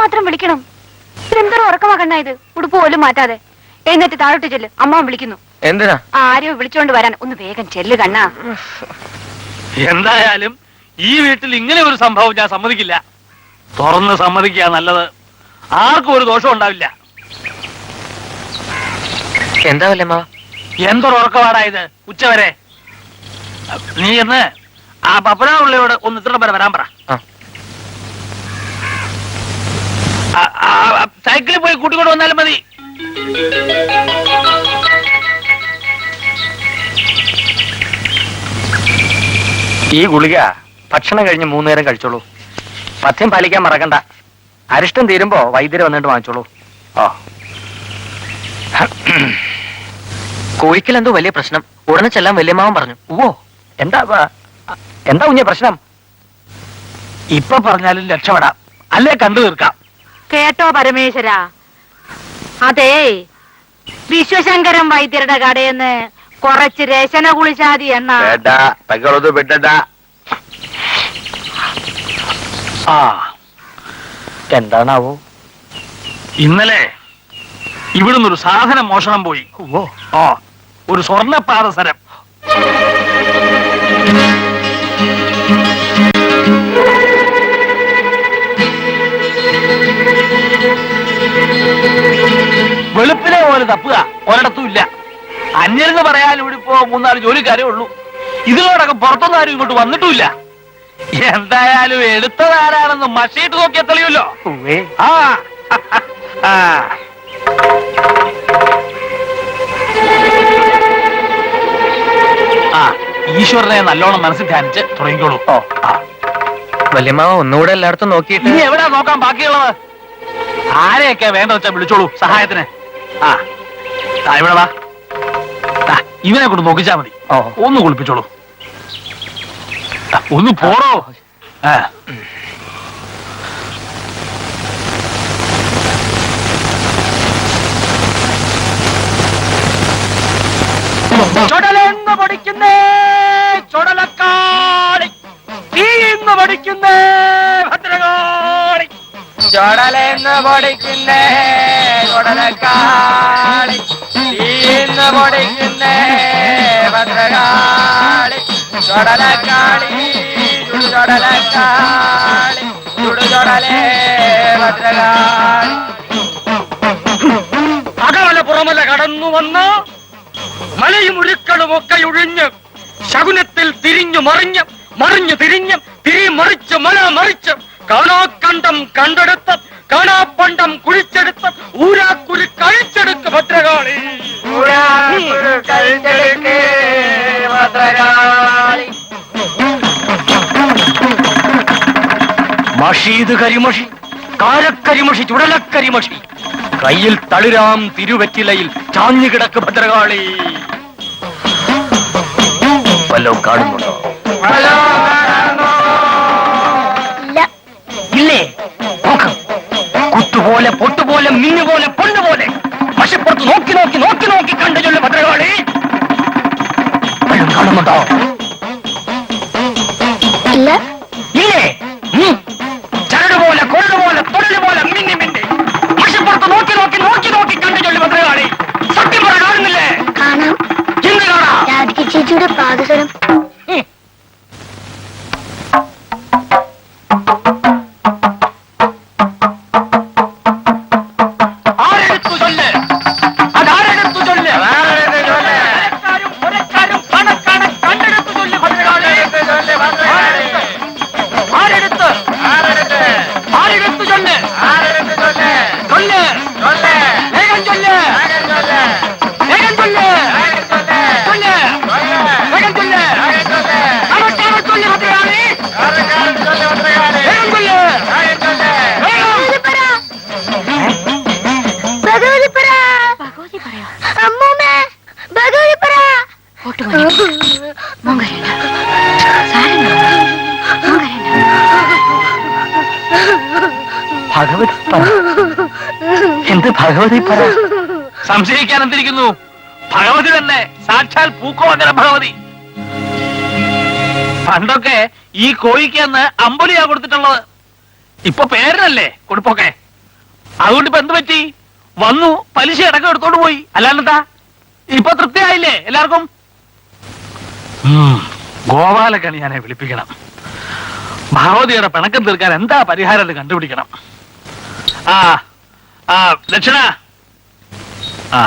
മാത്രം വിളിക്കണം? ഇതെന്തൊരു ഉറക്കമാ കണ്ണാ ഇത്? ഉടുപ്പ് പോലും മാറ്റാതെ എഴുന്നേറ്റ് താഴോട്ട് ചെല്ല്, അമ്മ വിളിക്കുന്നു. എന്തിനാ? ആരെയോ വിളിച്ചോണ്ട് വരാൻ. ഒന്ന് വേഗം ചെല്ല് കണ്ണാ. എന്തായാലും ഈ വീട്ടിൽ ഇങ്ങനെ ഒരു സംഭവം ഞാൻ സമ്മതിക്കില്ല. തുറന്ന് സമ്മതിക്കുക നല്ലത്. ആർക്കും ഒരു ദോഷം ഉണ്ടാവില്ല. എന്താ വല്യമ്മാവ? എന്തൊരു ഉറക്കപാടായത് ഉച്ചവരെ. നീ എന്ന് ആ പപ്പനാവുള്ളിയോട് ഒന്ന് ഇത്ര വരെ വരാൻ പറ. സൈക്കിളിൽ പോയി കൂട്ടിക്കൊണ്ട് വന്നാലും മതി. ഈ ഗുളിക ഭക്ഷണം കഴിഞ്ഞ് 3 നേരം കഴിച്ചോളൂ. പഥ്യം പാലിക്കാൻ മറക്കണ്ട. അരിഷ്ടം തീരുമ്പോ വൈദ്യര് വന്നിട്ട് വാങ്ങിച്ചോളൂ. ഓ, കോഴിക്കൽ എന്തോ വലിയ പ്രശ്നം. ഉടനെ ചെല്ലാൻ വല്യമ്മാവൻ പറഞ്ഞു. ഓ, എന്താ കുഞ്ഞെ പ്രശ്നം? ഇപ്പൊ പറഞ്ഞാലും രക്ഷപ്പെടാം, അല്ലേ കണ്ടു തീർക്കാം. കേട്ടോ പരമേശ്വര, അതേ വിശ്വശങ്കരം വൈദ്യരുടെ കടയെന്ന് കുറച്ച് രശന കുളിച്ചാതി എണ്ണ. ആ, എന്താണാവോ? ഇന്നലെ ഇവിടുന്ന് ഒരു സാധനം മോഷണം പോയി. ഓ, ഒരു സ്വർണ്ണ പാദസരം. വെളുപ്പിനെ പോലെ തപ്പുക ഒരിടത്തും ഇല്ല. അന്യരെന്ന് പറയാൻ ഇവിടെ ഇപ്പോ 3-4 ജോലിക്കാരേ ഉള്ളൂ. ഇതിനോടൊക്കെ പുറത്തൊന്നും ആരും ഇങ്ങോട്ട് വന്നിട്ടുമില്ല. എന്തായാലും എടുത്തതാരാണെന്ന് മഷീട്ട് നോക്കിയാൽ തെളിയുമല്ലോ. ആ ആ, ഈശ്വരനെ നല്ലോണം മനസ്സിൽ ധ്യാനിച്ച് തുടങ്ങിക്കോളൂ. ഓ, വല്യമ്മാവ ഒന്നുകൂടെ എല്ലായിടത്തും നോക്കിയിട്ട്. ഇനി എവിടെയാ നോക്കാൻ ബാക്കിയുള്ളത്? ആരെയൊക്കെ വേണ്ട വെച്ചാ വിളിച്ചോളൂ സഹായത്തിന്. ആ, ഇവിടെ വാ. ഇവനെ കൊണ്ട് നോക്കിച്ചാ മതി. ഒന്ന് കുളിപ്പിച്ചോളൂ. ഒന്ന് പോടോ. ചുടലെന്ന് പൊടിക്കുന്നേ ചുടലക്കാളി, തീന്ന് പൊടിക്കുന്നേ ഭദ്രകാളി. ചുടലെന്ന് പൊടിക്കുന്നേ ചുടലക്കാളി, തീന്ന് പൊടിക്കുന്നേ ഭദ്രകാളി. ചുടലക്കാളി ചുടലക്കാളി, ചുടുചുടലേ ഭദ്രകാളി. അകമല പുറമല കടന്നു വന്ന് മലയും ഉരുക്കളുമൊക്കെ ഒഴിഞ്ഞ് ശകുനത്തിൽ തിരിഞ്ഞു മറിഞ്ഞ് മറിഞ്ഞു തിരിഞ്ഞ് തിരിമറിച്ച് മല മറിച്ച് കാണാക്കണ്ടം കണ്ടെടുത്ത് കാണാപ്പണ്ടം കുഴിച്ചെടുത്ത് ഊരാക്കുരു കഴിച്ചെടുത്ത് ഭദ്രകാളി. മഷീത് കരിമഷി, കാരക്കരിമഷി, ചുടലക്കരിമഷി, കയ്യിൽ തളിരാം തിരുവറ്റിലയിൽ ചാഞ്ഞുകിടക്ക് ഭദ്രകാളി. വല്ലോ കാണുന്നുണ്ടോ? ഇല്ലേ? കുത്തുപോലെ പൊട്ടുപോലെ മിന്നുപോലെ പൊണ്ണുപോലെ പക്ഷിപ്പുറത്ത് നോക്കി നോക്കി നോക്കി നോക്കി കണ്ടു ചൊല്ലു ഭദ്രകാളി. വല്ലതും കാണുന്നുണ്ടോ? ഇല്ലേ? ചരടുപോലെ കൊരടുപോലെ തൊടലുപോലെ മിന്നി മിന്നി പക്ഷിപ്പുറത്ത് നോക്കി നോക്കി നോക്കി നോക്കി കണ്ടു ചൊല്ലു ഭദ്രകാളി. സത്യം പറ, കാണുന്നില്ലേ? കാണാം. എന്ത് കാണാം? രാധിക ചേച്ചിയുടെ പാദസരം. ഭഗവതി പറ, എന്ത് ഭഗവതി പറ? സംശയിക്കാൻ എന്തിരിക്കുന്നു? ഭഗവതി തന്നെ, സാക്ഷാൽ പൂക്കോങ്കര ഭഗവതി. പണ്ടൊക്കെ ഈ കോഴിക്ക് അന്ന് അമ്പലിയാ കൊടുത്തിട്ടുള്ളത്. ഇപ്പൊ പേരിനല്ലേ കൊടുപ്പൊക്കെ. അതുകൊണ്ട് ഇപ്പൊ എന്ത് പറ്റി? വന്നു, പലിശ അടക്കം എടുത്തോണ്ട് പോയി. അല്ലാണ്ടെന്താ? ഇപ്പൊ തൃപ്തിയായില്ലേ എല്ലാവർക്കും? ഗോപാലകണിയാനെ വിളിപ്പിക്കണം. ഭാവതിയുടെ പിണക്കം തീർക്കാൻ എന്താ പരിഹാരം എന്ന് കണ്ടുപിടിക്കണം. ആ ആ ദക്ഷിണ. ആ